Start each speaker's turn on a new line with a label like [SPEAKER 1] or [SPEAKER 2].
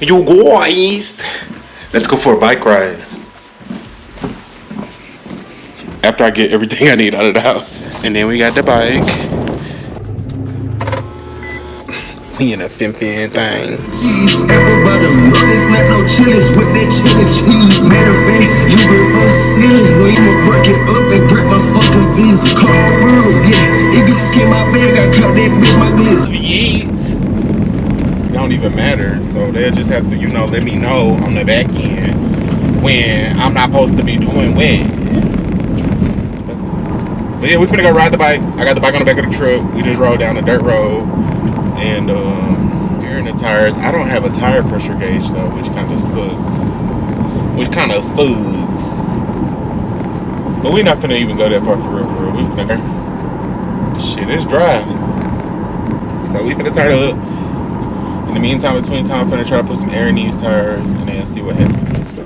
[SPEAKER 1] You guys, let's go for a bike ride. After I get everything I need out of the house. And then we got the bike. We in a fin thing.
[SPEAKER 2] Everybody know this not no chilies with that chili cheese. Matter of fact, you prefer silly. We I'ma break it up and break my fucking visa. Car world, yeah. It gets in my bag, I cut that bitch my glizzy.
[SPEAKER 1] It don't even matter. So they'll just have to, let me know on the back end when I'm not supposed to be doing what. But yeah, we finna go ride the bike. I got the bike on the back of the truck. We just rode down the dirt road. And here in the tires, I don't have a tire pressure gauge though, which kind of sucks. But we not finna even go that far for real. We finna shit, it's dry. So we finna tire it up. In the meantime, between time, I'm finna try to put some air in these tires and then see what happens. So